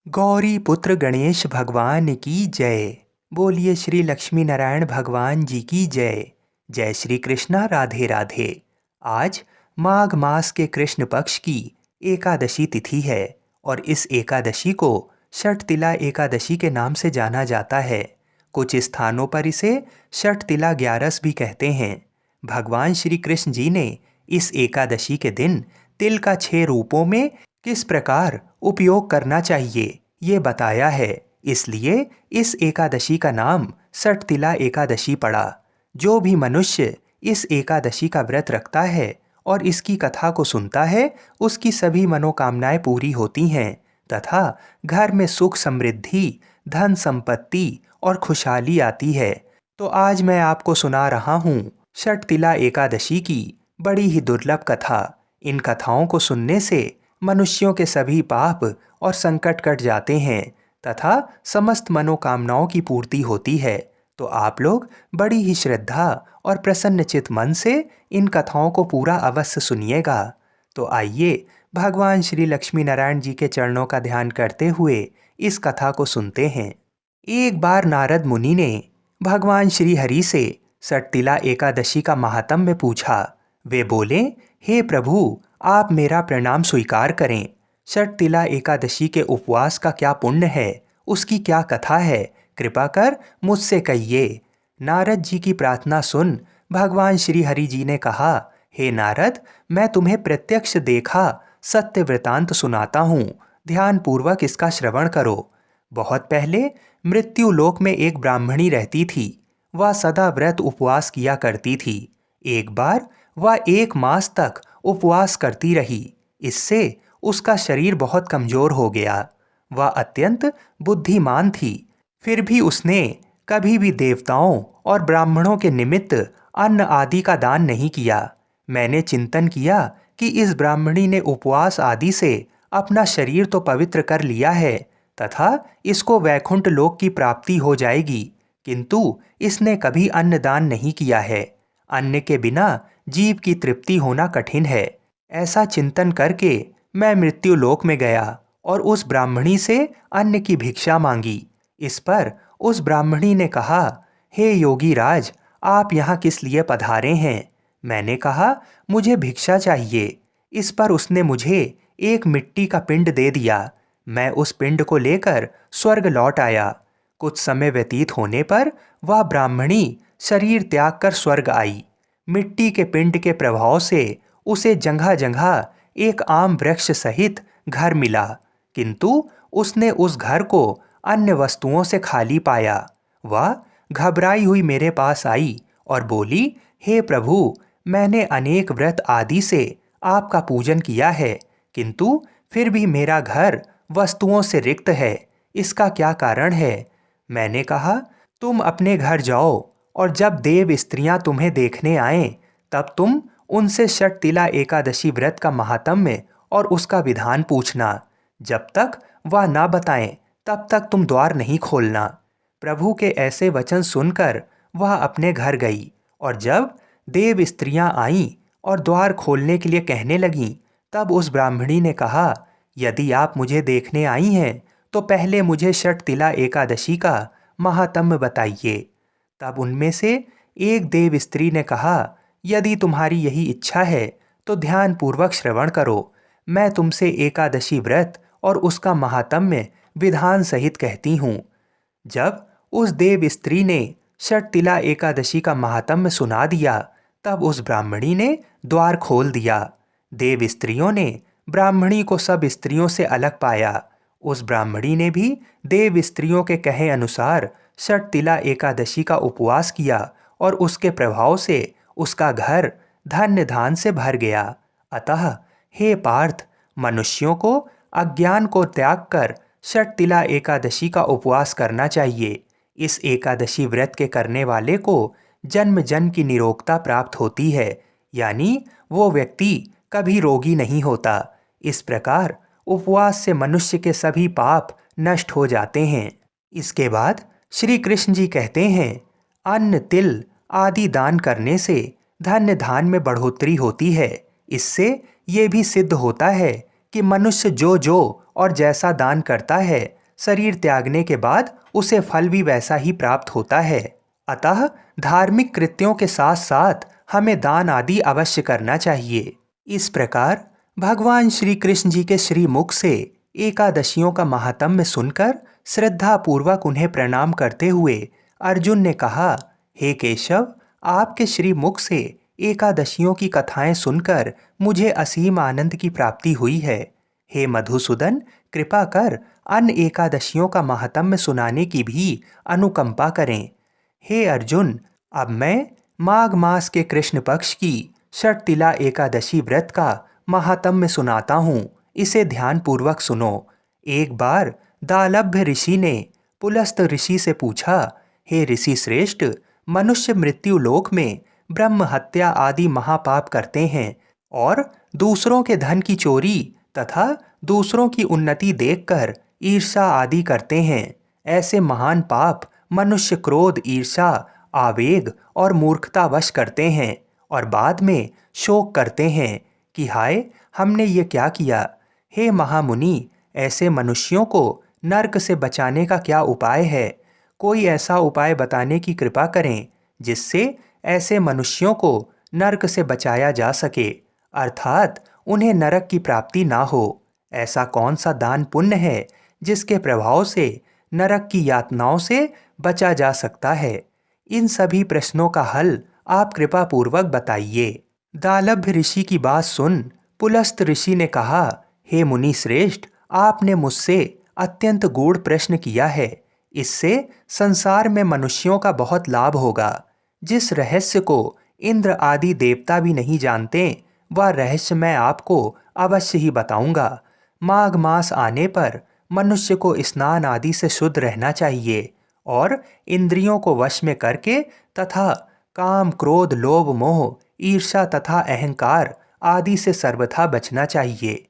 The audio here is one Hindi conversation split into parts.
गौरी पुत्र गणेश भगवान की जय। बोलिए श्री लक्ष्मी नारायण भगवान जी की जय। जय श्री कृष्णा, राधे राधे। आज माघ मास के कृष्ण पक्ष की एकादशी तिथि है और इस एकादशी को षटतिला एकादशी के नाम से जाना जाता है। कुछ स्थानों पर इसे षटतिला ग्यारस भी कहते हैं। भगवान श्री कृष्ण जी ने इस एकादशी के दिन तिल का 6 रूपों में किस प्रकार उपयोग करना चाहिए ये बताया है। इसलिए इस एकादशी का नाम षटतिला एकादशी पड़ा। जो भी मनुष्य इस एकादशी का व्रत रखता है और इसकी कथा को सुनता है, उसकी सभी मनोकामनाएं पूरी होती हैं तथा घर में सुख समृद्धि, धन संपत्ति और खुशहाली आती है। तो आज मैं आपको सुना रहा हूँ षटतिला एकादशी की बड़ी ही दुर्लभ कथा। इन कथाओं को सुनने से मनुष्यों के सभी पाप और संकट कट जाते हैं तथा समस्त मनोकामनाओं की पूर्ति होती है। तो आप लोग बड़ी ही श्रद्धा और प्रसन्नचित मन से इन कथाओं को पूरा अवश्य सुनिएगा। तो आइए भगवान श्री लक्ष्मी नारायण जी के चरणों का ध्यान करते हुए इस कथा को सुनते हैं। एक बार नारद मुनि ने भगवान श्री हरि से षटतिला एकादशी का महात्म्य पूछा। वे बोले, हे प्रभु, आप मेरा प्रणाम स्वीकार करें। षटतिला एकादशी के उपवास का क्या पुण्य है, उसकी क्या कथा है, कृपा कर मुझसे कहिए। नारद जी की प्रार्थना सुन भगवान श्री हरि जी ने कहा, हे नारद, मैं तुम्हें प्रत्यक्ष देखा सत्य वृतांत सुनाता हूँ, ध्यान पूर्वक इसका श्रवण करो। बहुत पहले मृत्यु लोक में एक ब्राह्मणी रहती थी। वह सदा व्रत उपवास किया करती थी। एक बार वह 1 मास तक उपवास करती रही। इससे उसका शरीर बहुत कमजोर हो गया। वह अत्यंत बुद्धिमान थी, फिर भी उसने कभी भी देवताओं और ब्राह्मणों के निमित्त अन्न आदि का दान नहीं किया। मैंने चिंतन किया कि इस ब्राह्मणी ने उपवास आदि से अपना शरीर तो पवित्र कर लिया है तथा इसको वैकुंठ लोक की प्राप्ति हो जाएगी, किंतु इसने कभी अन्नदान नहीं किया है। अन्न के बिना जीव की तृप्ति होना कठिन है। ऐसा चिंतन करके मैं मृत्यु लोक में गया और उस ब्राह्मणी से अन्न की भिक्षा मांगी। इस पर उस ब्राह्मणी ने कहा, हे योगी राज, आप यहाँ किस लिए पधारे हैं? मैंने कहा, मुझे भिक्षा चाहिए। इस पर उसने मुझे एक मिट्टी का पिंड दे दिया। मैं उस पिंड को लेकर स्वर्ग लौट आया। कुछ समय व्यतीत होने पर वह ब्राह्मणी शरीर त्याग कर स्वर्ग आई। मिट्टी के पिंड के प्रभाव से उसे जगह जगह एक आम वृक्ष सहित घर मिला, किंतु उसने उस घर को अन्य वस्तुओं से खाली पाया। वह घबराई हुई मेरे पास आई और बोली, हे प्रभु, मैंने अनेक व्रत आदि से आपका पूजन किया है, किंतु फिर भी मेरा घर वस्तुओं से रिक्त है। इसका क्या कारण है? मैंने कहा, तुम अपने घर जाओ और जब देव स्त्रियां तुम्हें देखने आएं, तब तुम उनसे षटतिला एकादशी व्रत का महात्म्य और उसका विधान पूछना। जब तक वह ना बताएं, तब तक तुम द्वार नहीं खोलना। प्रभु के ऐसे वचन सुनकर वह अपने घर गई और जब देव स्त्रियां आईं और द्वार खोलने के लिए कहने लगीं, तब उस ब्राह्मणी ने कहा, यदि आप मुझे देखने आई हैं तो पहले मुझे षटतिला एकादशी का महात्म्य बताइए। तब उनमें से एक देव स्त्री ने कहा, यदि तुम्हारी यही इच्छा है तो ध्यान पूर्वक श्रवण करो। मैं तुमसे एकादशी व्रत और उसका महात्म्य विधान सहित कहती हूँ। जब उस देव स्त्री ने षटतिला एकादशी का महात्म्य सुना दिया, तब उस ब्राह्मणी ने द्वार खोल दिया। देव स्त्रियों ने ब्राह्मणी को सब स्त्रियों से अलग पाया। उस ब्राह्मणी ने भी देव स्त्रियों के कहे अनुसार षटतिला एकादशी का उपवास किया और उसके प्रभाव से उसका घर धन्य धान से भर गया। अतः हे पार्थ, मनुष्यों को अज्ञान को त्याग कर षटतिला एकादशी का उपवास करना चाहिए। इस एकादशी व्रत के करने वाले को जन्म जन्म की निरोगता प्राप्त होती है, यानी वो व्यक्ति कभी रोगी नहीं होता। इस प्रकार उपवास से मनुष्य के सभी पाप नष्ट हो जाते हैं। इसके बाद श्री कृष्ण जी कहते हैं, अन्न तिल आदि दान करने से धन्य धान में बढ़ोतरी होती है। इससे ये भी सिद्ध होता है कि मनुष्य जो जो और जैसा दान करता है शरीर त्यागने के बाद उसे फल भी वैसा ही प्राप्त होता है। अतः धार्मिक कृत्यों के साथ साथ हमें दान आदि अवश्य करना चाहिए। इस प्रकार भगवान श्री कृष्ण जी के श्रीमुख से एकादशियों का महात्म्य सुनकर श्रद्धा पूर्वक उन्हें प्रणाम करते हुए अर्जुन ने कहा, हे केशव, आपके श्रीमुख से एकादशियों की कथाएं सुनकर मुझे असीम आनंद की प्राप्ति हुई है। हे मधुसूदन, कृपा कर अन्य एकादशियों का महात्म्य सुनाने की भी अनुकंपा करें। हे अर्जुन, अब मैं माघ मास के कृष्ण पक्ष की षटतिला एकादशी व्रत का महात्म्य सुनाता हूँ, इसे ध्यान पूर्वक सुनो। एक बार दालभ्य ऋषि ने पुलस्त ऋषि से पूछा, हे ऋषि श्रेष्ठ, मनुष्य मृत्यु लोक में ब्रह्म हत्या आदि महापाप करते हैं और दूसरों के धन की चोरी तथा दूसरों की उन्नति देखकर ईर्ष्या आदि करते हैं। ऐसे महान पाप मनुष्य क्रोध, ईर्ष्या, आवेग और मूर्खतावश करते हैं और बाद में शोक करते हैं कि हाय, हमने ये क्या किया। हे महामुनि, ऐसे मनुष्यों को नरक से बचाने का क्या उपाय है? कोई ऐसा उपाय बताने की कृपा करें जिससे ऐसे मनुष्यों को नरक से बचाया जा सके, अर्थात उन्हें नरक की प्राप्ति ना हो। ऐसा कौन सा दान पुण्य है जिसके प्रभाव से नरक की यातनाओं से बचा जा सकता है? इन सभी प्रश्नों का हल आप कृपा पूर्वक बताइए। दालभ्य ऋषि की बात सुन पुलस्त ऋषि ने कहा, हे मुनि श्रेष्ठ, आपने मुझसे अत्यंत गूढ़ प्रश्न किया है। इससे संसार में मनुष्यों का बहुत लाभ होगा। जिस रहस्य को इंद्र आदि देवता भी नहीं जानते, वह रहस्य मैं आपको अवश्य ही बताऊंगा। माघ मास आने पर मनुष्य को स्नान आदि से शुद्ध रहना चाहिए और इंद्रियों को वश में करके तथा काम, क्रोध, लोभ, मोह, ईर्ष्या तथा अहंकार आदि से सर्वथा बचना चाहिए।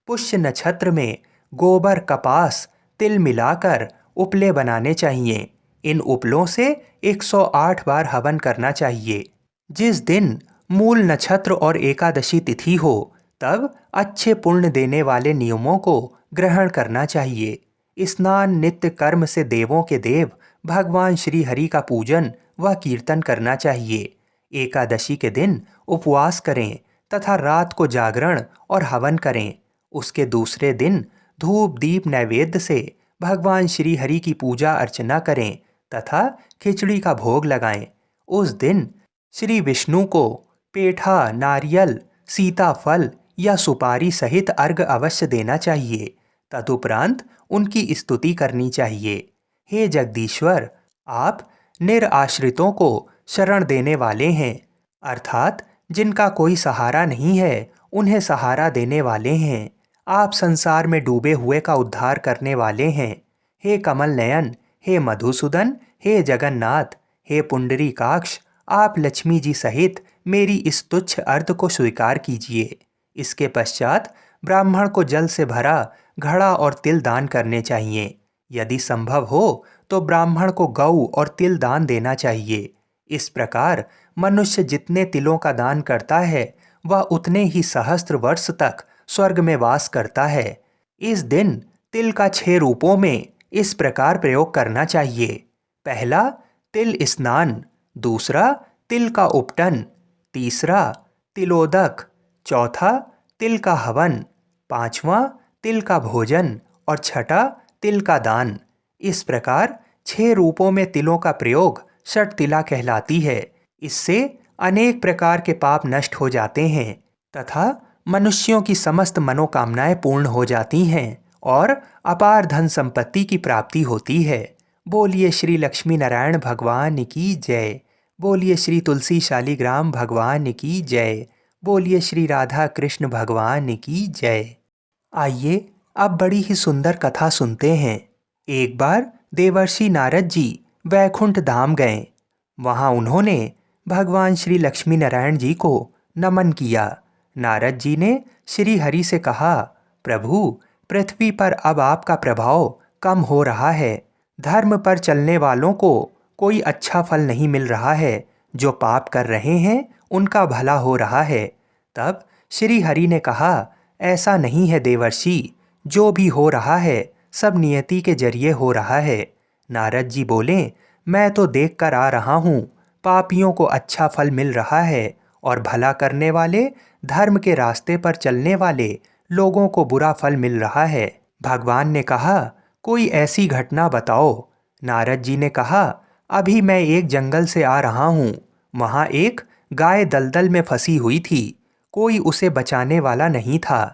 पुष्य नक्षत्र में गोबर, कपास, तिल मिलाकर उपले बनाने चाहिए। इन उपलों से 108 बार हवन करना चाहिए। जिस दिन मूल नक्षत्र और एकादशी तिथि हो तब अच्छे पुण्य देने वाले नियमों को ग्रहण करना चाहिए। स्नान नित्य कर्म से देवों के देव भगवान श्री हरि का पूजन व कीर्तन करना चाहिए। एकादशी के दिन उपवास करें तथा रात को जागरण और हवन करें। उसके दूसरे दिन धूप दीप नैवेद्य से भगवान श्री हरि की पूजा अर्चना करें तथा खिचड़ी का भोग लगाएं। उस दिन श्री विष्णु को पेठा, नारियल, सीताफल या सुपारी सहित अर्घ्य अवश्य देना चाहिए। तदुपरांत उनकी स्तुति करनी चाहिए। हे जगदीश्वर, आप निराश्रितों को शरण देने वाले हैं, अर्थात जिनका कोई सहारा नहीं है उन्हें सहारा देने वाले हैं। आप संसार में डूबे हुए का उद्धार करने वाले हैं। हे कमल नयन, हे मधुसूदन, हे जगन्नाथ, हे पुंडरीकाक्ष, आप लक्ष्मी जी सहित मेरी इस तुच्छ अर्घ को स्वीकार कीजिए। इसके पश्चात ब्राह्मण को जल से भरा घड़ा और तिल दान करने चाहिए। यदि संभव हो तो ब्राह्मण को गऊ और तिल दान देना चाहिए। इस प्रकार मनुष्य जितने तिलों का दान करता है वह उतने ही सहस्त्र वर्ष तक स्वर्ग में वास करता है। इस दिन तिल का 6 रूपों में इस प्रकार प्रयोग करना चाहिए। पहला, तिल स्नान। दूसरा, तिल का उपटन। तीसरा, तिलोदक। चौथा, तिल का हवन। पांचवा, तिल का भोजन और छठा, तिल का दान। इस प्रकार 6 रूपों में तिलों का प्रयोग षटतिला कहलाती है। इससे अनेक प्रकार के पाप नष्ट हो जाते हैं तथा मनुष्यों की समस्त मनोकामनाएं पूर्ण हो जाती हैं और अपार धन संपत्ति की प्राप्ति होती है। बोलिए श्री लक्ष्मी नारायण भगवान की जय। बोलिए श्री तुलसी शालिग्राम भगवान की जय। बोलिए श्री राधा कृष्ण भगवान की जय। आइए अब बड़ी ही सुंदर कथा सुनते हैं। एक बार देवर्षि नारद जी वैकुंठ धाम गए। वहाँ उन्होंने भगवान श्री लक्ष्मी नारायण जी को नमन किया। नारद जी ने श्री हरि से कहा, प्रभु, पृथ्वी पर अब आपका प्रभाव कम हो रहा है। धर्म पर चलने वालों को कोई अच्छा फल नहीं मिल रहा है। जो पाप कर रहे हैं उनका भला हो रहा है। तब श्री हरि ने कहा, ऐसा नहीं है देवर्षि। जो भी हो रहा है सब नियति के जरिए हो रहा है। नारद जी बोले, मैं तो देख कर आ रहा हूँ, पापियों को अच्छा फल मिल रहा है और भला करने वाले, धर्म के रास्ते पर चलने वाले लोगों को बुरा फल मिल रहा है। भगवान ने कहा, कोई ऐसी घटना बताओ। नारद जी ने कहा, अभी मैं एक जंगल से आ रहा हूँ। वहाँ एक गाय दलदल में फंसी हुई थी। कोई उसे बचाने वाला नहीं था।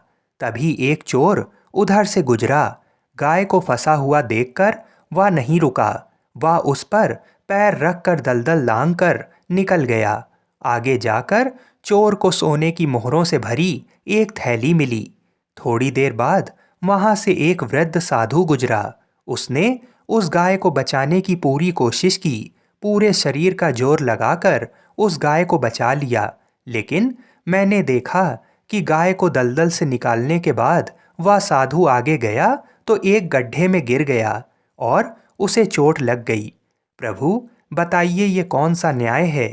तभी एक चोर उधर से गुजरा। गाय को फंसा हुआ देखकर वह नहीं रुका। वह उस पर पैर रखकर दलदल लांघकर निकल गया। आगे जाकर चोर को सोने की मोहरों से भरी एक थैली मिली। थोड़ी देर बाद वहां से एक वृद्ध साधु गुजरा। उसने उस गाय को बचाने की पूरी कोशिश की, पूरे शरीर का जोर लगाकर उस गाय को बचा लिया। लेकिन मैंने देखा कि गाय को दलदल से निकालने के बाद वह साधु आगे गया तो एक गड्ढे में गिर गया और उसे चोट लग गई। प्रभु, बताइए ये कौन सा न्याय है?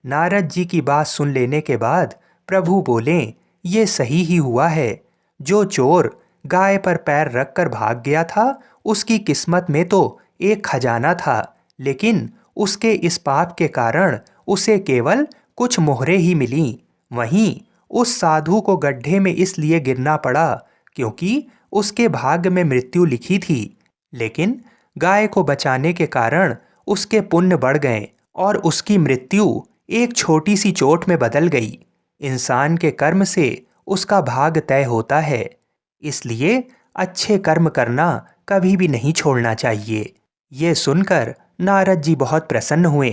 नारद जी की बात सुन लेने के बाद प्रभु बोले, ये सही ही हुआ है। जो चोर गाय पर पैर रखकर भाग गया था, उसकी किस्मत में तो एक खजाना था, लेकिन उसके इस पाप के कारण उसे केवल कुछ मोहरें ही मिलीं। वहीं उस साधु को गड्ढे में इसलिए गिरना पड़ा क्योंकि उसके भाग्य में मृत्यु लिखी थी। लेकिन गाय को बचाने के कारण उसके पुण्य बढ़ गए और उसकी मृत्यु एक छोटी सी चोट में बदल गई। इंसान के कर्म से उसका भाग्य तय होता है, इसलिए अच्छे कर्म करना कभी भी नहीं छोड़ना चाहिए। ये सुनकर नारद जी बहुत प्रसन्न हुए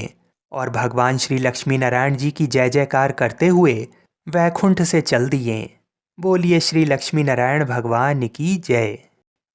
और भगवान श्री लक्ष्मी नारायण जी की जय जयकार करते हुए वैकुंठ से चल दिए। बोलिए श्री लक्ष्मी नारायण भगवान की जय।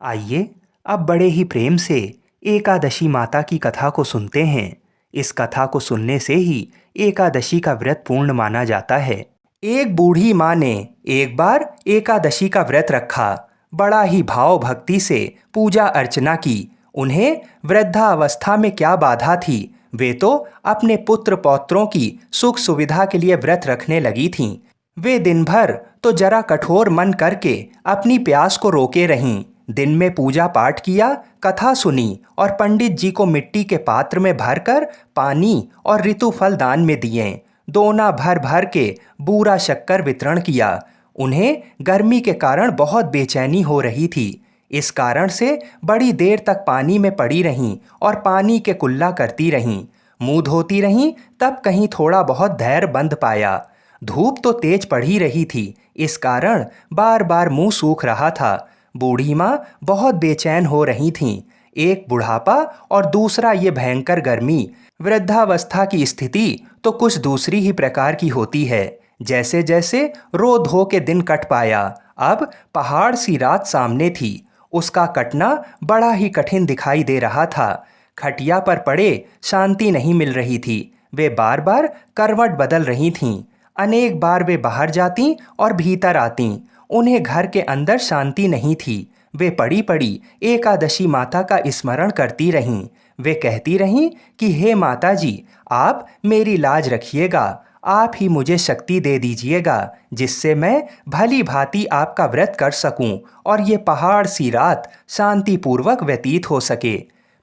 आइए अब बड़े ही प्रेम से एकादशी माता की कथा को सुनते हैं। इस कथा को सुनने से ही एकादशी का व्रत पूर्ण माना जाता है। एक बूढ़ी माँ ने एक बार एकादशी का व्रत रखा। बड़ा ही भाव भक्ति से पूजा अर्चना की। उन्हें वृद्धावस्था में क्या बाधा थी, वे तो अपने पुत्र पौत्रों की सुख सुविधा के लिए व्रत रखने लगी थीं। वे दिन भर तो जरा कठोर मन करके अपनी प्यास को रोके रहीं। दिन में पूजा पाठ किया, कथा सुनी और पंडित जी को मिट्टी के पात्र में भरकर पानी और ऋतु फल दान में दिए। दोना भर भर के बूरा शक्कर वितरण किया। उन्हें गर्मी के कारण बहुत बेचैनी हो रही थी। इस कारण से बड़ी देर तक पानी में पड़ी रहीं और पानी के कुल्ला करती रहीं। मुंह धोती रहीं, तब कहीं थोड़ा बहुत धैर्य बंध पाया। धूप तो तेज पड़ ही रही थी, इस कारण बार बार मुंह सूख रहा था। बूढ़ी माँ बहुत बेचैन हो रही थीं। एक बुढ़ापा और दूसरा ये भयंकर गर्मी। वृद्धावस्था की स्थिति तो कुछ दूसरी ही प्रकार की होती है। जैसे जैसे रो धो के दिन कट पाया, अब पहाड़ सी रात सामने थी। उसका कटना बड़ा ही कठिन दिखाई दे रहा था। खटिया पर पड़े शांति नहीं मिल रही थी। वे बार बार करवट बदल रही थीं। अनेक बार वे बाहर जातीं और भीतर आतीं। उन्हें घर के अंदर शांति नहीं थी। वे पड़ी पड़ी एकादशी माता का स्मरण करती रहीं। वे कहती रहीं कि हे माता जी, आप मेरी लाज रखिएगा, आप ही मुझे शक्ति दे दीजिएगा, जिससे मैं भली भांति आपका व्रत कर सकूं और ये पहाड़ सी रात शांतिपूर्वक व्यतीत हो सके।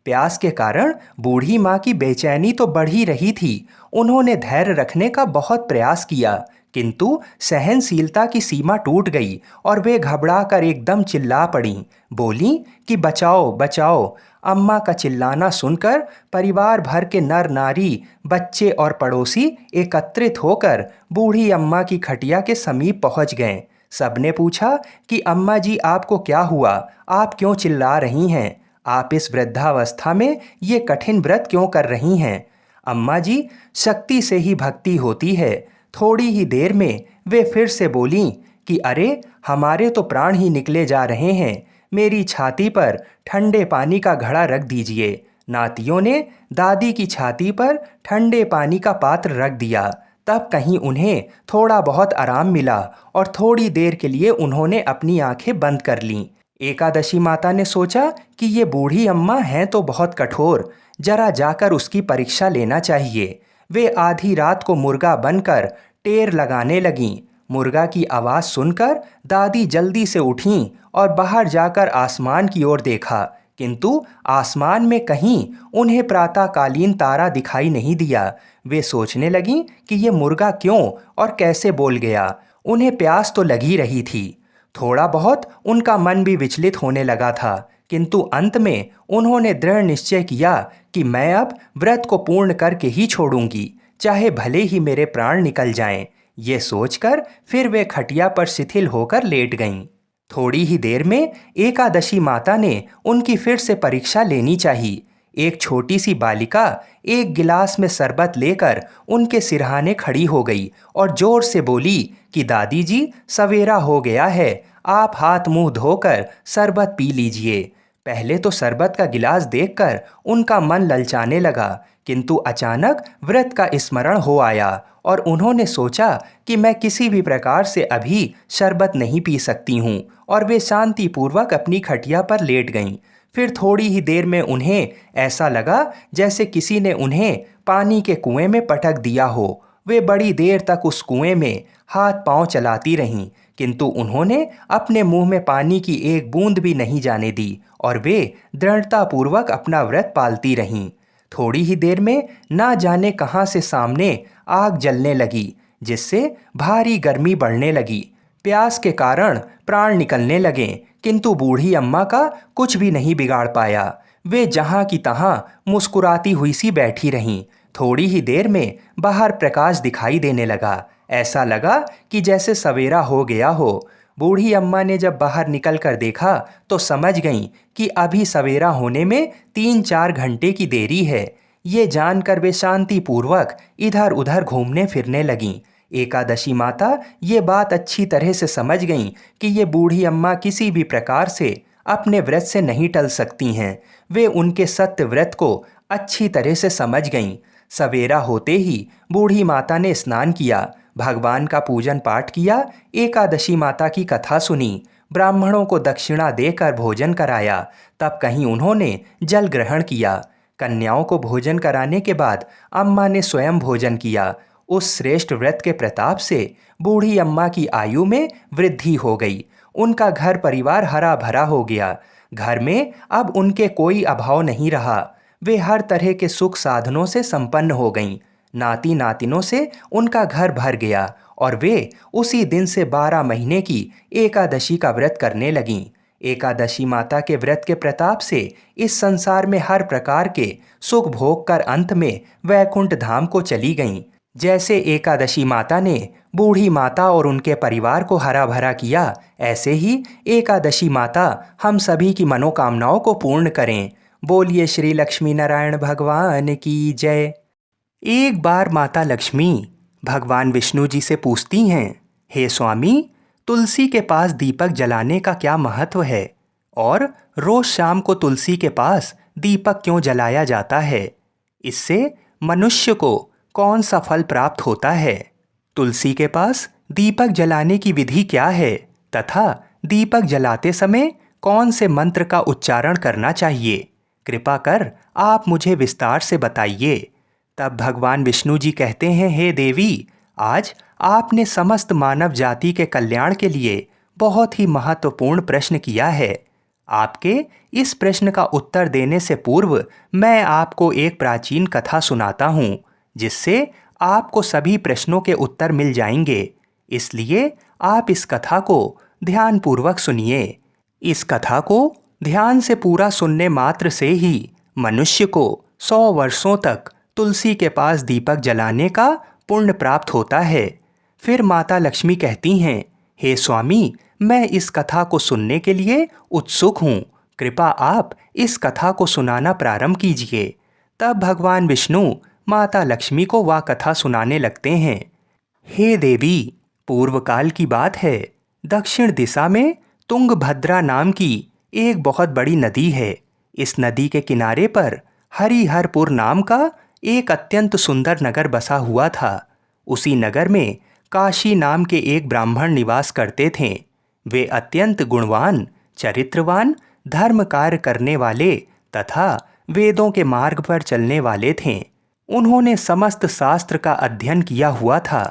प्यास के कारण बूढ़ी माँ की बेचैनी तो बढ़ ही रही थी। उन्होंने धैर्य रखने का बहुत प्रयास किया, किंतु सहनशीलता की सीमा टूट गई और वे घबरा कर एकदम चिल्ला पड़ीं। बोलीं कि बचाओ बचाओ। अम्मा का चिल्लाना सुनकर परिवार भर के नर नारी, बच्चे और पड़ोसी एकत्रित होकर बूढ़ी अम्मा की खटिया के समीप पहुंच गए। सबने पूछा कि अम्मा जी, आपको क्या हुआ? आप क्यों चिल्ला रही हैं? आप इस वृद्धावस्था में ये कठिन व्रत क्यों कर रही हैं? अम्मा जी, शक्ति से ही भक्ति होती है। थोड़ी ही देर में वे फिर से बोलीं कि अरे, हमारे तो प्राण ही निकले जा रहे हैं। मेरी छाती पर ठंडे पानी का घड़ा रख दीजिए। नातियों ने दादी की छाती पर ठंडे पानी का पात्र रख दिया। तब कहीं उन्हें थोड़ा बहुत आराम मिला और थोड़ी देर के लिए उन्होंने अपनी आंखें बंद कर लीं। एकादशी माता ने सोचा कि ये बूढ़ी अम्मा हैं तो बहुत कठोर, जरा जाकर उसकी परीक्षा लेना चाहिए। वे आधी रात को मुर्गा बनकर टेर लगाने लगीं। मुर्गा की आवाज़ सुनकर दादी जल्दी से उठीं और बाहर जाकर आसमान की ओर देखा, किंतु आसमान में कहीं उन्हें प्रातःकालीन तारा दिखाई नहीं दिया। वे सोचने लगीं कि ये मुर्गा क्यों और कैसे बोल गया। उन्हें प्यास तो लगी रही थी। थोड़ा बहुत उनका मन भी विचलित होने लगा था, किंतु अंत में उन्होंने दृढ़ निश्चय किया कि मैं अब व्रत को पूर्ण करके ही छोड़ूंगी, चाहे भले ही मेरे प्राण निकल जाएं। ये सोचकर फिर वे खटिया पर शिथिल होकर लेट गईं। थोड़ी ही देर में एकादशी माता ने उनकी फिर से परीक्षा लेनी चाहिए। एक छोटी सी बालिका एक गिलास में शरबत लेकर उनके सिरहाने खड़ी हो गई और जोर से बोली कि दादी जी, सवेरा हो गया है, आप हाथ मुंह धोकर शरबत पी लीजिए। पहले तो शरबत का गिलास देखकर उनका मन ललचाने लगा, किंतु अचानक व्रत का स्मरण हो आया और उन्होंने सोचा कि मैं किसी भी प्रकार से अभी शरबत नहीं पी सकती हूँ, और वे शांतिपूर्वक अपनी खटिया पर लेट गईं। फिर थोड़ी ही देर में उन्हें ऐसा लगा जैसे किसी ने उन्हें पानी के कुएं में पटक दिया हो। वे बड़ी देर तक उस कुएं में हाथ पांव चलाती रहीं, किंतु उन्होंने अपने मुंह में पानी की एक बूंद भी नहीं जाने दी और वे दृढ़तापूर्वक अपना व्रत पालती रहीं। थोड़ी ही देर में ना जाने कहाँ से सामने आग जलने लगी, जिससे भारी गर्मी बढ़ने लगी। प्यास के कारण प्राण निकलने लगे, किंतु बूढ़ी अम्मा का कुछ भी नहीं बिगाड़ पाया। वे जहाँ की तहाँ मुस्कुराती हुई सी बैठी रहीं। थोड़ी ही देर में बाहर प्रकाश दिखाई देने लगा। ऐसा लगा कि जैसे सवेरा हो गया हो। बूढ़ी अम्मा ने जब बाहर निकल कर देखा तो समझ गईं कि अभी सवेरा होने में 3-4 घंटे की देरी है। ये जानकर वे शांतिपूर्वक इधर उधर घूमने फिरने लगीं। एकादशी माता ये बात अच्छी तरह से समझ गईं कि ये बूढ़ी अम्मा किसी भी प्रकार से अपने व्रत से नहीं टल सकती हैं। वे उनके सत्य व्रत को अच्छी तरह से समझ गईं। सवेरा होते ही बूढ़ी माता ने स्नान किया, भगवान का पूजन पाठ किया, एकादशी माता की कथा सुनी, ब्राह्मणों को दक्षिणा देकर भोजन कराया। तब कहीं उन्होंने जल ग्रहण किया। कन्याओं को भोजन कराने के बाद अम्मा ने स्वयं भोजन किया। उस श्रेष्ठ व्रत के प्रताप से बूढ़ी अम्मा की आयु में वृद्धि हो गई। उनका घर परिवार हरा भरा हो गया। घर में अब उनके कोई अभाव नहीं रहा। वे हर तरह के सुख साधनों से संपन्न हो गईं। नाती नातिनों से उनका घर भर गया और वे उसी दिन से 12 महीने की एकादशी का व्रत करने लगीं। एकादशी माता के व्रत के प्रताप से इस संसार में हर प्रकार के सुख भोग कर अंत में वैकुंठ धाम को चली गईं। जैसे एकादशी माता ने बूढ़ी माता और उनके परिवार को हरा भरा किया, ऐसे ही एकादशी माता हम सभी की मनोकामनाओं को पूर्ण करें। बोलिए श्री लक्ष्मी नारायण भगवान की जय। एक बार माता लक्ष्मी भगवान विष्णु जी से पूछती हैं, हे स्वामी, तुलसी के पास दीपक जलाने का क्या महत्व है और रोज शाम को तुलसी के पास दीपक क्यों जलाया जाता है? इससे मनुष्य को कौन सा फल प्राप्त होता है? तुलसी के पास दीपक जलाने की विधि क्या है तथा दीपक जलाते समय कौन से मंत्र का उच्चारण करना चाहिए? कृपा कर आप मुझे विस्तार से बताइए। तब भगवान विष्णु जी कहते हैं, हे देवी, आज आपने समस्त मानव जाति के कल्याण के लिए बहुत ही महत्वपूर्ण प्रश्न किया है। आपके इस प्रश्न का उत्तर देने से पूर्व मैं आपको एक प्राचीन कथा सुनाता हूँ, जिससे आपको सभी प्रश्नों के उत्तर मिल जाएंगे। इसलिए आप इस कथा को ध्यानपूर्वक सुनिए। इस कथा को ध्यान से पूरा सुनने मात्र से ही मनुष्य को 100 वर्षों तक तुलसी के पास दीपक जलाने का पुण्य प्राप्त होता है। फिर माता लक्ष्मी कहती हैं, हे स्वामी, मैं इस कथा को सुनने के लिए उत्सुक हूँ। कृपा आप इस कथा को सुनाना प्रारंभ कीजिए। तब भगवान विष्णु माता लक्ष्मी को वह कथा सुनाने लगते हैं। हे देवी, पूर्व काल की बात है। दक्षिण दिशा में तुंगभद्रा नाम की एक बहुत बड़ी नदी है। इस नदी के किनारे पर हरिहरपुर नाम का एक अत्यंत सुंदर नगर बसा हुआ था। उसी नगर में काशी नाम के एक ब्राह्मण निवास करते थे। वे अत्यंत गुणवान, चरित्रवान, धर्म कार्य करने वाले तथा वेदों के मार्ग पर चलने वाले थे। उन्होंने समस्त शास्त्र का अध्ययन किया हुआ था।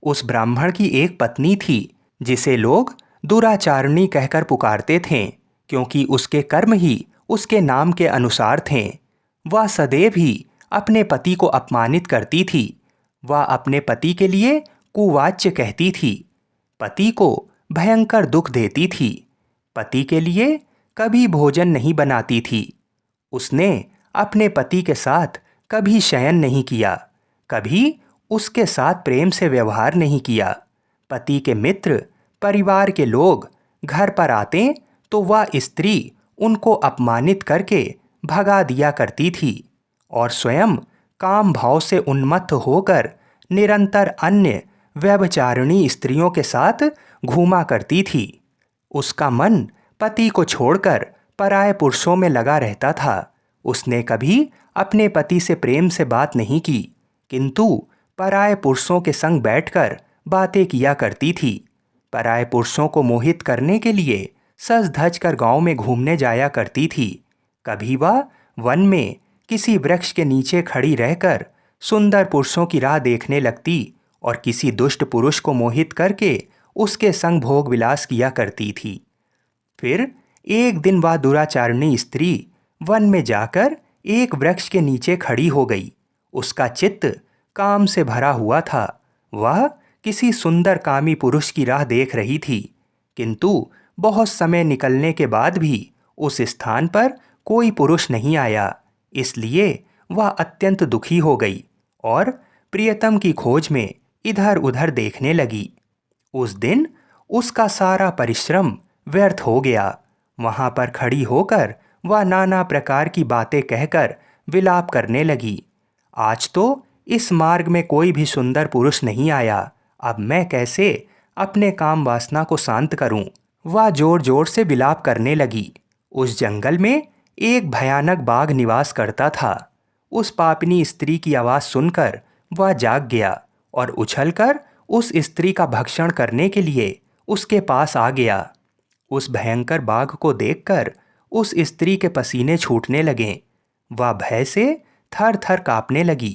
उस ब्राह्मण की एक पत्नी थी जिसे लोग दुराचारणी कहकर पुकारते थे, क्योंकि उसके कर्म ही उसके नाम के अनुसार थे। वह सदैव ही अपने पति को अपमानित करती थी। वह अपने पति के लिए कुवाच्य कहती थी, पति को भयंकर दुख देती थी, पति के लिए कभी भोजन नहीं बनाती थी। उसने अपने पति के साथ कभी शयन नहीं किया, कभी उसके साथ प्रेम से व्यवहार नहीं किया। पति के मित्र, परिवार के लोग घर पर आते तो वह स्त्री उनको अपमानित करके भगा दिया करती थी और स्वयं काम भाव से उन्मत्त होकर निरंतर अन्य व्यभिचारिणी स्त्रियों के साथ घूमा करती थी। उसका मन पति को छोड़कर पराये पुरुषों में लगा रहता था। उसने कभी अपने पति से प्रेम से बात नहीं की, किंतु पराये पुरुषों के संग बैठकर बातें किया करती थी। पराये पुरुषों को मोहित करने के लिए सज धज कर गाँव में घूमने जाया करती थी। कभी वह वन में किसी वृक्ष के नीचे खड़ी रहकर सुंदर पुरुषों की राह देखने लगती और किसी दुष्ट पुरुष को मोहित करके उसके संग भोग विलास किया करती थी। फिर एक दिन वह दुराचारिणी स्त्री वन में जाकर एक वृक्ष के नीचे खड़ी हो गई। उसका चित्त काम से भरा हुआ था। वह किसी सुंदर कामी पुरुष की राह देख रही थी, किंतु बहुत समय निकलने के बाद भी उस स्थान पर कोई पुरुष नहीं आया। इसलिए वह अत्यंत दुखी हो गई और प्रियतम की खोज में इधर उधर देखने लगी। उस दिन उसका सारा परिश्रम व्यर्थ हो गया। वहां पर खड़ी होकर वह नाना प्रकार की बातें कहकर विलाप करने लगी। आज तो इस मार्ग में कोई भी सुंदर पुरुष नहीं आया, अब मैं कैसे अपने काम वासना को शांत करूं? वह जोर जोर से विलाप करने लगी। उस जंगल में एक भयानक बाघ निवास करता था। उस पापिनी स्त्री की आवाज़ सुनकर वह जाग गया और उछलकर उस स्त्री का भक्षण करने के लिए उसके पास आ गया। उस भयंकर बाघ को देखकर उस स्त्री के पसीने छूटने लगे। वह भय से थर थर कांपने लगी।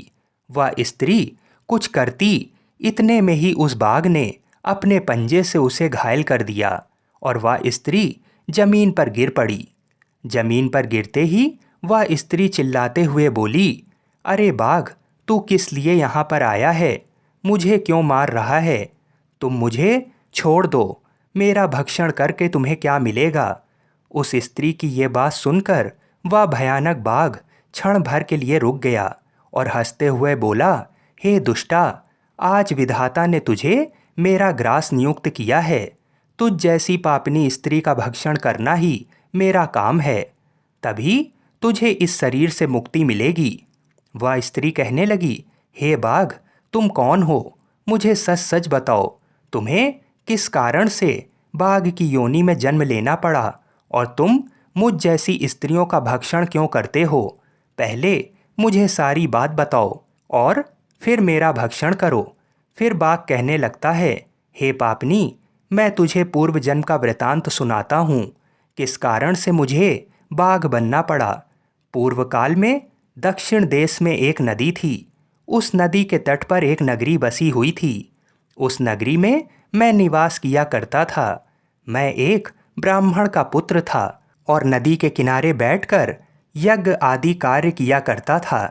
वह स्त्री कुछ करती इतने में ही उस बाघ ने अपने पंजे से उसे घायल कर दिया और वह स्त्री जमीन पर गिर पड़ी। जमीन पर गिरते ही वह स्त्री चिल्लाते हुए बोली, अरे बाघ, तू किस लिए यहाँ पर आया है? मुझे क्यों मार रहा है? तुम मुझे छोड़ दो, मेरा भक्षण करके तुम्हें क्या मिलेगा? उस स्त्री की ये बात सुनकर वह भयानक बाघ क्षण भर के लिए रुक गया और हंसते हुए बोला, हे दुष्टा, आज विधाता ने तुझे मेरा ग्रास नियुक्त किया है। तुझ जैसी पापनी स्त्री का भक्षण करना ही मेरा काम है, तभी तुझे इस शरीर से मुक्ति मिलेगी। वह स्त्री कहने लगी, हे बाघ, तुम कौन हो? मुझे सच सच बताओ, तुम्हें किस कारण से बाघ की योनि में जन्म लेना पड़ा और तुम मुझ जैसी स्त्रियों का भक्षण क्यों करते हो? पहले मुझे सारी बात बताओ और फिर मेरा भक्षण करो। फिर बाघ कहने लगता है, हे पापनी, मैं तुझे पूर्व जन्म का वृतांत सुनाता हूँ, किस कारण से मुझे बाघ बनना पड़ा। पूर्व काल में दक्षिण देश में एक नदी थी। उस नदी के तट पर एक नगरी बसी हुई थी। उस नगरी में मैं निवास किया करता था। मैं एक ब्राह्मण का पुत्र था और नदी के किनारे बैठकर यज्ञ आदि कार्य किया करता था।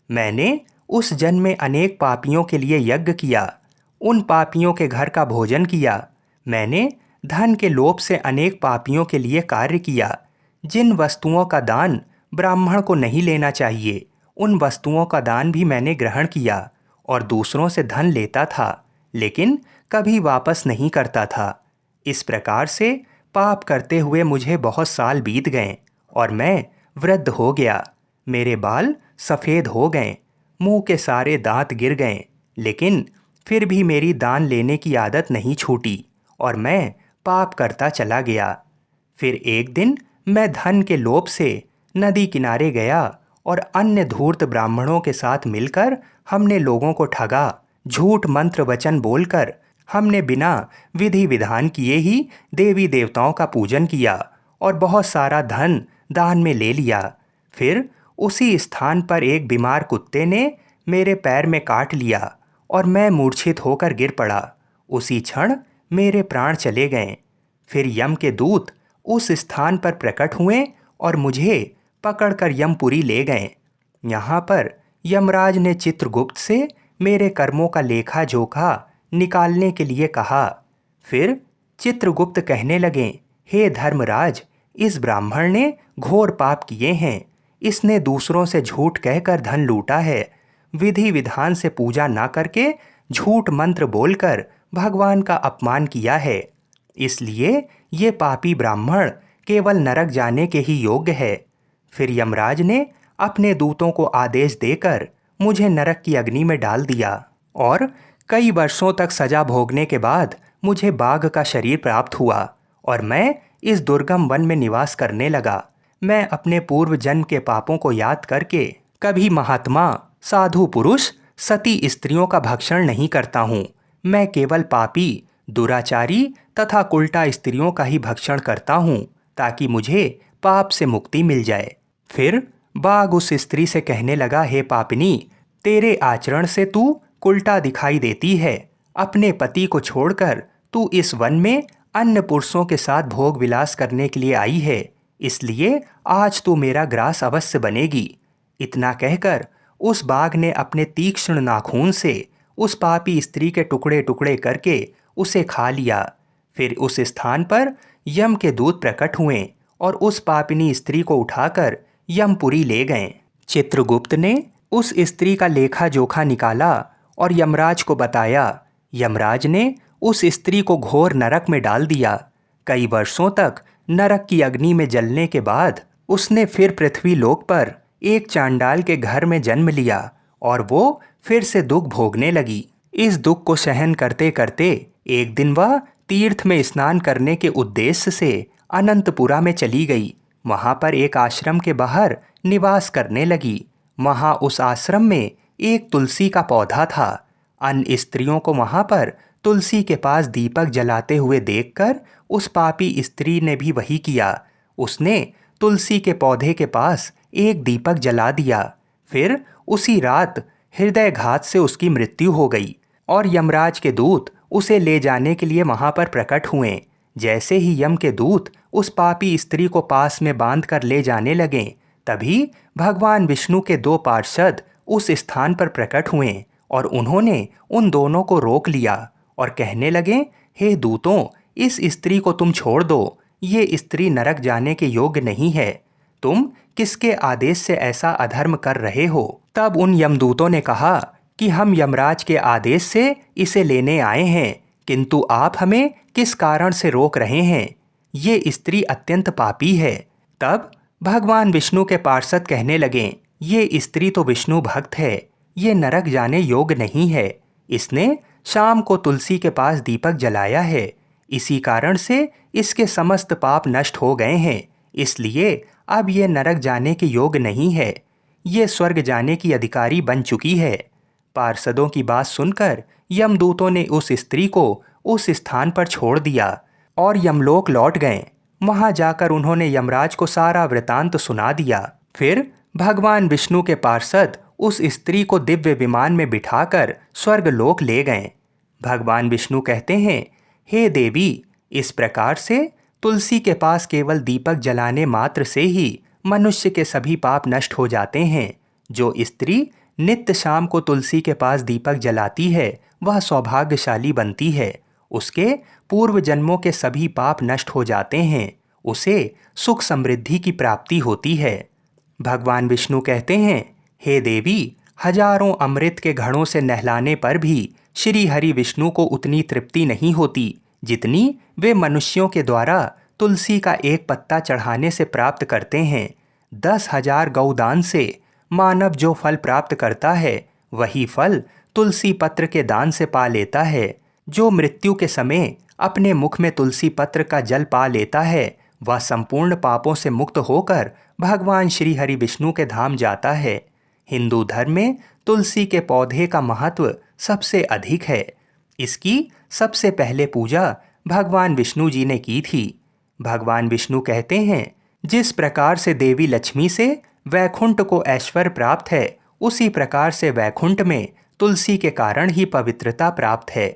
मैंने उस जन्म में अनेक पापियों के लिए यज्ञ किया, उन पापियों के घर का भोजन किया। मैंने धन के लोभ से अनेक पापियों के लिए कार्य किया। जिन वस्तुओं का दान ब्राह्मण को नहीं लेना चाहिए, उन वस्तुओं का दान भी मैंने ग्रहण किया और दूसरों से धन लेता था, लेकिन कभी वापस नहीं करता था। इस प्रकार से पाप करते हुए मुझे बहुत साल बीत गए और मैं वृद्ध हो गया। मेरे बाल सफ़ेद हो गए, मुंह के सारे दांत गिर गए, लेकिन फिर भी मेरी दान लेने की आदत नहीं छूटी और मैं पाप करता चला गया। फिर एक दिन मैं धन के लोभ से नदी किनारे गया और अन्य धूर्त ब्राह्मणों के साथ मिलकर हमने लोगों को ठगा। झूठ मंत्र वचन बोलकर हमने बिना विधि विधान किए ही देवी देवताओं का पूजन किया और बहुत सारा धन दान में ले लिया। फिर उसी स्थान पर एक बीमार कुत्ते ने मेरे पैर में काट लिया और मैं मूर्छित होकर गिर पड़ा। उसी क्षण मेरे प्राण चले गए। फिर यम के दूत उस स्थान पर प्रकट हुए और मुझे पकड़कर यमपुरी ले गए। यहाँ पर यमराज ने चित्रगुप्त से मेरे कर्मों का लेखा जोखा निकालने के लिए कहा। फिर चित्रगुप्त कहने लगे, हे धर्मराज, इस ब्राह्मण ने घोर पाप किए हैं। इसने दूसरों से झूठ कहकर धन लूटा है। विधि विधान से पूजा ना करके झूठ मंत्र बोलकर भगवान का अपमान किया है। इसलिए ये पापी ब्राह्मण केवल नरक जाने के ही योग्य है। फिर यमराज ने अपने दूतों को आदेश देकर मुझे नरक की अग्नि में डाल दिया और कई वर्षों तक सजा भोगने के बाद मुझे बाघ का शरीर प्राप्त हुआ और मैं इस दुर्गम वन में निवास करने लगा। मैं अपने पूर्व जन्म के पापों को याद करके कभी महात्मा, साधु पुरुष, सती स्त्रियों का भक्षण नहीं करता हूँ। मैं केवल पापी, दुराचारी तथा उल्टा स्त्रियों का ही भक्षण करता हूँ ताकि मुझे पाप से मुक्ति मिल जाए। फिर बाघ उस स्त्री से कहने लगा, हे पापिनी, तेरे आचरण से तू उल्टा दिखाई देती है। अपने पति को छोड़कर तू इस वन में अन्य पुरुषों के साथ भोग विलास करने के लिए आई है। इसलिए आज तू मेरा ग्रास अवश्य बनेगी। इतना कहकर उस बाघ ने अपने तीक्ष्ण नाखून से उस पापी स्त्री के टुकड़े टुकड़े करके उसे खा लिया। फिर उस स्थान पर यम के दूत प्रकट हुए और उस पापिनी स्त्री को उठाकर यमपुरी ले गए। चित्रगुप्त ने उस स्त्री का लेखा जोखा निकाला और यमराज को बताया। यमराज ने उस स्त्री को घोर नरक में डाल दिया। कई वर्षों तक नरक की अग्नि में जलने के बाद उसने फिर पृथ्वी लोक पर एक चांडाल के घर में जन्म लिया और वो फिर से दुख भोगने लगी। इस दुख को सहन करते करते एक दिन वह तीर्थ में स्नान करने के उद्देश्य से अनंतपुरा में चली गई। वहां पर एक आश्रम के बाहर निवास करने लगी। वहां उस आश्रम में एक तुलसी का पौधा था। अन्य स्त्रियों को वहां पर तुलसी के पास दीपक जलाते हुए देखकर उस पापी स्त्री ने भी वही किया। उसने तुलसी के पौधे के पास एक दीपक जला दिया। फिर उसी रात हृदयघात से उसकी मृत्यु हो गई और यमराज के दूत उसे ले जाने के लिए वहां पर प्रकट हुए। जैसे ही यम के दूत उस पापी स्त्री को पास में बांधकर ले जाने लगे, तभी भगवान विष्णु के दो पार्षद उस स्थान पर प्रकट हुए और उन्होंने उन दोनों को रोक लिया और कहने लगे, हे दूतों, इस स्त्री को तुम छोड़ दो। ये स्त्री नरक जाने के योग्य नहीं है। तुम किसके आदेश से ऐसा अधर्म कर रहे हो? तब उन यमदूतों ने कहा कि हम यमराज के आदेश से इसे लेने आए हैं, किंतु आप हमें किस कारण से रोक रहे हैं? ये स्त्री अत्यंत पापी है। तब भगवान विष्णु के पार्षद कहने लगे, ये स्त्री तो विष्णु भक्त है, ये नरक जाने योग्य नहीं है। इसने शाम को तुलसी के पास दीपक जलाया है, इसी कारण से इसके समस्त पाप नष्ट हो गए हैं। इसलिए अब ये नरक जाने के योग्य नहीं है। ये स्वर्ग जाने की अधिकारी बन चुकी है। पार्षदों की बात सुनकर यमदूतों ने उस स्त्री को उस स्थान पर छोड़ दिया और यमलोक लौट गए। वहां जाकर उन्होंने यमराज को सारा वृतांत सुना दिया। फिर भगवान विष्णु के पार्षद उस स्त्री को दिव्य विमान में बिठाकर स्वर्ग लोक ले गए। भगवान विष्णु कहते हैं, हे देवी, इस प्रकार से तुलसी के पास केवल दीपक जलाने मात्र से ही मनुष्य के सभी पाप नष्ट हो जाते हैं। जो स्त्री नित्य शाम को तुलसी के पास दीपक जलाती है वह सौभाग्यशाली बनती है। उसके पूर्व जन्मों के सभी पाप नष्ट हो जाते हैं। उसे सुख समृद्धि की प्राप्ति होती है। भगवान विष्णु कहते हैं, हे देवी, हजारों अमृत के घड़ों से नहलाने पर भी श्री हरि विष्णु को उतनी तृप्ति नहीं होती जितनी वे मनुष्यों के द्वारा तुलसी का एक पत्ता चढ़ाने से प्राप्त करते हैं। 10,000 गौदान से मानव जो फल प्राप्त करता है वही फल तुलसी पत्र के दान से पा लेता है। जो मृत्यु के समय अपने मुख में तुलसी पत्र का जल पा लेता है वह संपूर्ण पापों से मुक्त होकर भगवान श्री हरि विष्णु के धाम जाता है। हिंदू धर्म में तुलसी के पौधे का महत्व सबसे अधिक है। इसकी सबसे पहले पूजा भगवान विष्णु जी ने की थी। भगवान विष्णु कहते हैं, जिस प्रकार से देवी लक्ष्मी से वैकुंठ को ऐश्वर्य प्राप्त है, उसी प्रकार से वैकुंठ में तुलसी के कारण ही पवित्रता प्राप्त है।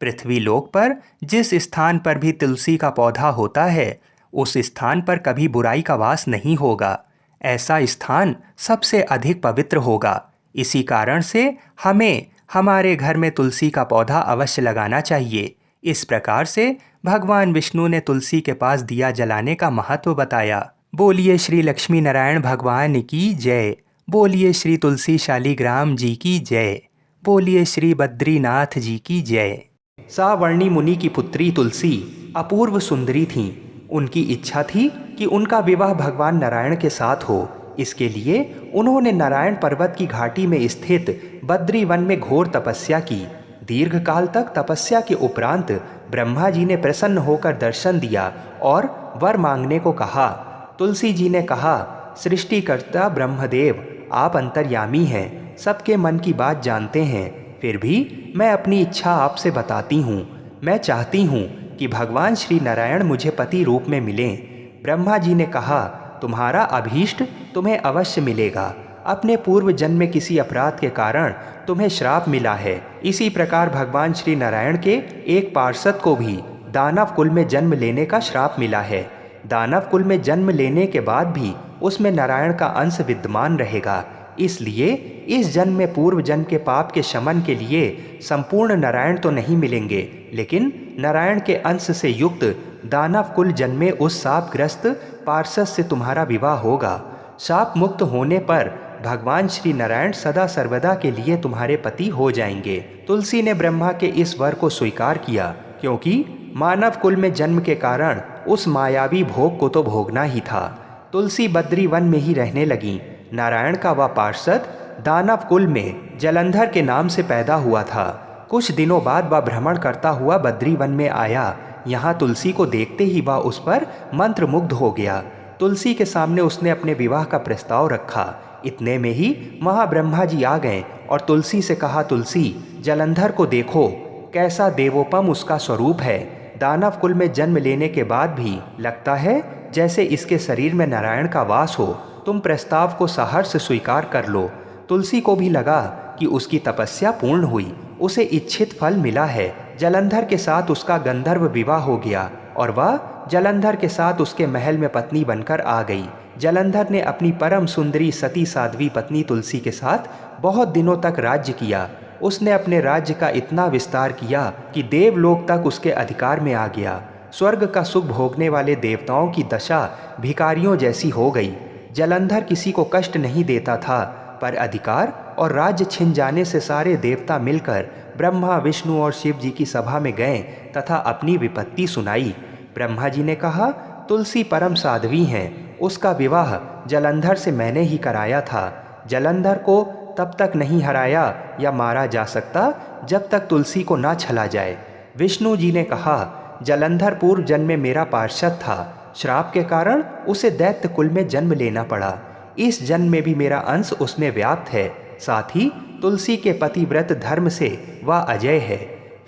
पृथ्वी लोक पर जिस स्थान पर भी तुलसी का पौधा होता है उस स्थान पर कभी बुराई का वास नहीं होगा। ऐसा स्थान सबसे अधिक पवित्र होगा। इसी कारण से हमें हमारे घर में तुलसी का पौधा अवश्य लगाना चाहिए। इस प्रकार से भगवान विष्णु ने तुलसी के पास दिया जलाने का महत्व बताया। बोलिए श्री लक्ष्मी नारायण भगवान की जय। बोलिए श्री तुलसी शालिग्राम जी की जय। बोलिए श्री बद्रीनाथ जी की जय। सावर्णी मुनि की पुत्री तुलसी अपूर्व सुंदरी थीं। उनकी इच्छा थी कि उनका विवाह भगवान नारायण के साथ हो। इसके लिए उन्होंने नारायण पर्वत की घाटी में स्थित बद्री वन में घोर तपस्या की। दीर्घ काल तक तपस्या के उपरांत ब्रह्मा जी ने प्रसन्न होकर दर्शन दिया और वर मांगने को कहा। तुलसी जी ने कहा, सृष्टिकर्ता ब्रह्मदेव, आप अंतर्यामी हैं, सबके मन की बात जानते हैं। फिर भी मैं अपनी इच्छा आपसे बताती हूँ। मैं चाहती हूँ कि भगवान श्री नारायण मुझे पति रूप में मिलें। ब्रह्मा जी ने कहा, तुम्हारा अभीष्ट तुम्हें अवश्य मिलेगा। अपने पूर्व जन्म में किसी अपराध के कारण तुम्हें श्राप मिला है। इसी प्रकार भगवान श्री नारायण के एक पार्षद को भी दानव कुल में जन्म लेने का श्राप मिला है। दानव कुल में जन्म लेने के बाद भी उसमें नारायण का अंश विद्यमान रहेगा। इसलिए इस जन्म में पूर्व जन्म के पाप के शमन के लिए संपूर्ण नारायण तो नहीं मिलेंगे, लेकिन नारायण के अंश से युक्त दानव कुल जन्म में उस शापग्रस्त पार्षद से तुम्हारा विवाह होगा। शाप मुक्त होने पर भगवान श्री नारायण सदा सर्वदा के लिए तुम्हारे पति हो जाएंगे। तुलसी ने ब्रह्मा के इस वर को स्वीकार किया, क्योंकि मानव कुल में जन्म के कारण उस मायावी भोग को तो भोगना ही था। तुलसी बद्री वन में ही रहने लगी। नारायण का वह पार्षद दानव कुल में जलंधर के नाम से पैदा हुआ था। कुछ दिनों बाद वह भ्रमण करता हुआ बद्री वन में आया। यहाँ तुलसी को देखते ही वह उस पर मंत्रमुग्ध हो गया। तुलसी के सामने उसने अपने विवाह का प्रस्ताव रखा। इतने में ही वहाँ ब्रह्मा जी आ गए और तुलसी से कहा, तुलसी, जलंधर को देखो, कैसा देवोपम उसका स्वरूप है। दानव कुल में जन्म लेने के बाद भी लगता है जैसे इसके शरीर में नारायण का वास हो। तुम प्रस्ताव को सहर्ष स्वीकार कर लो। तुलसी को भी लगा कि उसकी तपस्या पूर्ण हुई, उसे इच्छित फल मिला है। जलंधर के साथ उसका गंधर्व विवाह हो गया और वह जलंधर के साथ उसके महल में पत्नी बनकर आ गई। जलंधर ने अपनी परम सुंदरी सती साध्वी पत्नी तुलसी के साथ बहुत दिनों तक राज्य किया। उसने अपने राज्य का इतना विस्तार किया कि देवलोक तक उसके अधिकार में आ गया। स्वर्ग का सुख भोगने वाले देवताओं की दशा भिखारियों जैसी हो गई। जलंधर किसी को कष्ट नहीं देता था, पर अधिकार और राज्य छिन जाने से सारे देवता मिलकर ब्रह्मा, विष्णु और शिव जी की सभा में गए तथा अपनी विपत्ति सुनाई। ब्रह्मा जी ने कहा, तुलसी परम साध्वी हैं, उसका विवाह जलंधर से मैंने ही कराया था। जलंधर को तब तक नहीं हराया या मारा जा सकता जब तक तुलसी को ना छला जाए। विष्णु जी ने कहा, जलंधर पूर्व जन्म में मेरा पार्षद था। श्राप के कारण उसे दैत्य कुल में जन्म लेना पड़ा। इस जन्म में भी मेरा अंश उसमें व्याप्त है। साथ ही तुलसी के पतिव्रत धर्म से वह अजय है।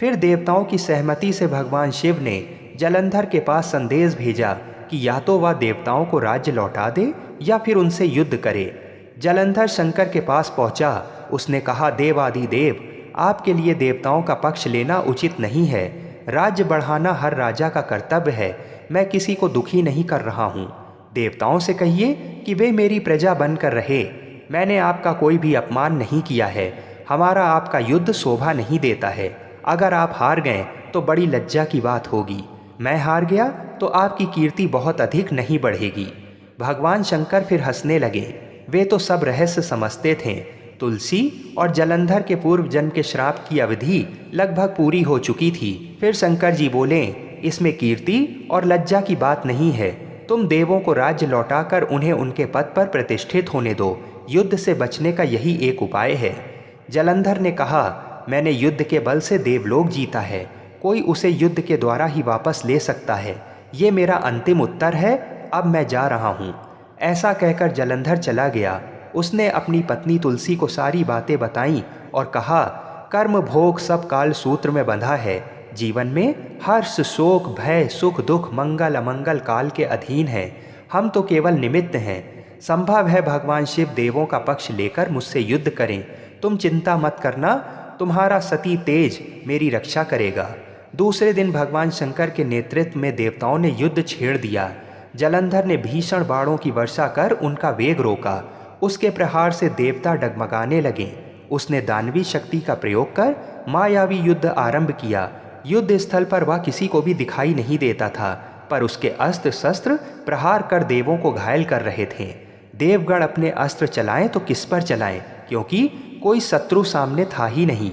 फिर देवताओं की सहमति से भगवान शिव ने जलंधर के पास संदेश भेजा कि या तो वह देवताओं को राज्य लौटा दे या फिर उनसे युद्ध करे। जलंधर शंकर के पास पहुंचा। उसने कहा, देवाधिदेव, आपके लिए देवताओं का पक्ष लेना उचित नहीं है। राज्य बढ़ाना हर राजा का कर्तव्य है। मैं किसी को दुखी नहीं कर रहा हूँ। देवताओं से कहिए कि वे मेरी प्रजा बनकर रहे। मैंने आपका कोई भी अपमान नहीं किया है। हमारा आपका युद्ध शोभा नहीं देता है। अगर आप हार गए तो बड़ी लज्जा की बात होगी। मैं हार गया तो आपकी कीर्ति बहुत अधिक नहीं बढ़ेगी। भगवान शंकर फिर हंसने लगे। वे तो सब रहस्य समझते थे। तुलसी और जलंधर के पूर्व जन्म के श्राप की अवधि लगभग पूरी हो चुकी थी। फिर शंकर जी बोले, इसमें कीर्ति और लज्जा की बात नहीं है। तुम देवों को राज्य लौटाकर उन्हें उनके पद पर प्रतिष्ठित होने दो। युद्ध से बचने का यही एक उपाय है। जलंधर ने कहा, मैंने युद्ध के बल से देवलोक जीता है। कोई उसे युद्ध के द्वारा ही वापस ले सकता है। ये मेरा अंतिम उत्तर है। अब मैं जा रहा हूँ। ऐसा कहकर जलंधर चला गया। उसने अपनी पत्नी तुलसी को सारी बातें बताईं और कहा, कर्म भोग सब काल सूत्र में बंधा है। जीवन में हर्ष, शोक, भय, सुख, दुख, मंगल, अमंगल काल के अधीन है। हम तो केवल निमित्त हैं। संभव है भगवान शिव देवों का पक्ष लेकर मुझसे युद्ध करें। तुम चिंता मत करना। तुम्हारा सती तेज मेरी रक्षा करेगा। दूसरे दिन भगवान शंकर के नेतृत्व में देवताओं ने युद्ध छेड़ दिया। जलंधर ने भीषण बाणों की वर्षा कर उनका वेग रोका। उसके प्रहार से देवता डगमगाने लगे। उसने दानवी शक्ति का प्रयोग कर मायावी युद्ध आरंभ किया। युद्ध स्थल पर वह किसी को भी दिखाई नहीं देता था, पर उसके अस्त्र शस्त्र प्रहार कर देवों को घायल कर रहे थे। देवगण अपने अस्त्र चलाएं तो किस पर चलाएं, क्योंकि कोई शत्रु सामने था ही नहीं।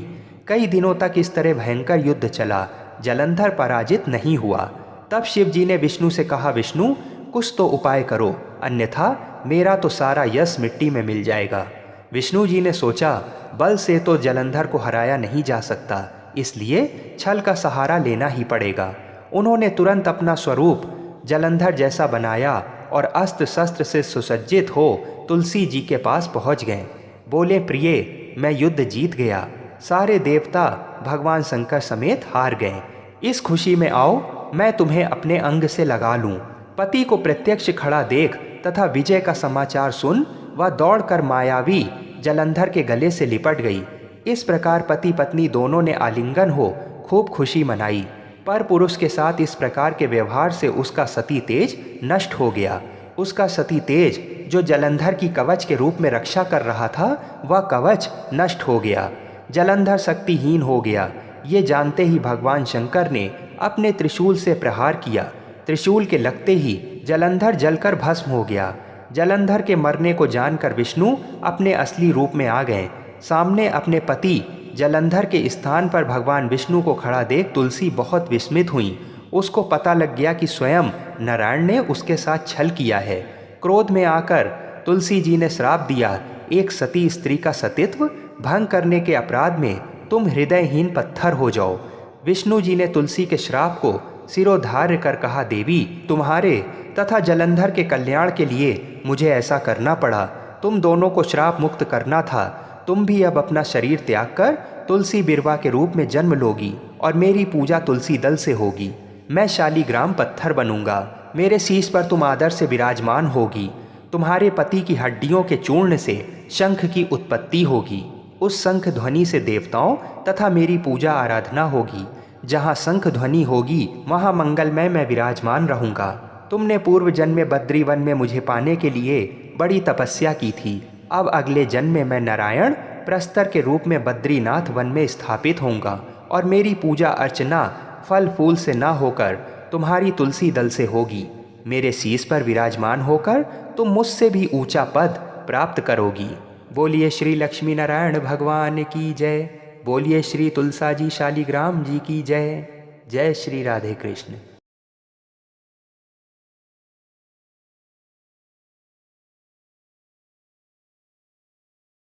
कई दिनों तक इस तरह भयंकर युद्ध चला। जलंधर पराजित नहीं हुआ। तब शिव जी ने विष्णु से कहा, विष्णु कुछ तो उपाय करो, अन्यथा मेरा तो सारा यश मिट्टी में मिल जाएगा। विष्णु जी ने सोचा, बल से तो जलंधर को हराया नहीं जा सकता, इसलिए छल का सहारा लेना ही पड़ेगा। उन्होंने तुरंत अपना स्वरूप जलंधर जैसा बनाया और अस्त्र शस्त्र से सुसज्जित हो तुलसी जी के पास पहुंच गए। बोले, प्रिय मैं युद्ध जीत गया। सारे देवता भगवान शंकर समेत हार गए। इस खुशी में आओ, मैं तुम्हें अपने अंग से लगा लूं। पति को प्रत्यक्ष खड़ा देख तथा विजय का समाचार सुन वह दौड़कर मायावी जलंधर के गले से लिपट गई। इस प्रकार पति पत्नी दोनों ने आलिंगन हो खूब खुशी मनाई। पर पुरुष के साथ इस प्रकार के व्यवहार से उसका सती तेज नष्ट हो गया। उसका सती तेज जो जलंधर की कवच के रूप में रक्षा कर रहा था, वह कवच नष्ट हो गया। जलंधर शक्तिहीन हो गया। ये जानते ही भगवान शंकर ने अपने त्रिशूल से प्रहार किया। त्रिशूल के लगते ही जलंधर जलकर भस्म हो गया। जलंधर के मरने को जानकर विष्णु अपने असली रूप में आ गए। सामने अपने पति जलंधर के स्थान पर भगवान विष्णु को खड़ा देख तुलसी बहुत विस्मित हुई। उसको पता लग गया कि स्वयं नारायण ने उसके साथ छल किया है। क्रोध में आकर तुलसी जी ने श्राप दिया, एक सती स्त्री का सतीत्व भंग करने के अपराध में तुम हृदयहीन पत्थर हो जाओ। विष्णु जी ने तुलसी के श्राप को सिरोधार्य कर कहा, देवी तुम्हारे तथा जलंधर के कल्याण के लिए मुझे ऐसा करना पड़ा। तुम दोनों को श्राप मुक्त करना था। तुम भी अब अपना शरीर त्याग कर तुलसी बिरवा के रूप में जन्म लोगी और मेरी पूजा तुलसी दल से होगी। मैं शालीग्राम पत्थर बनूंगा। मेरे शीश पर तुम आदर से विराजमान होगी। तुम्हारे पति की हड्डियों के चूर्ण से शंख की उत्पत्ति होगी। उस शंख ध्वनि से देवताओं तथा मेरी पूजा आराधना होगी। जहाँ शंख ध्वनि होगी वहाँ मंगलमय मैं विराजमान रहूँगा। तुमने पूर्व जन्म में बद्री वन में मुझे पाने के लिए बड़ी तपस्या की थी। अब अगले जन्म में मैं नारायण प्रस्तर के रूप में बद्रीनाथ वन में स्थापित होऊंगा और मेरी पूजा अर्चना फल फूल से ना होकर तुम्हारी तुलसी दल से होगी। मेरे शीश पर विराजमान होकर तुम मुझसे भी ऊंचा पद प्राप्त करोगी। बोलिए श्री लक्ष्मी नारायण भगवान की जय। बोलिए श्री तुलसाजी शालीग्राम जी की जय। जय श्री राधे कृष्ण।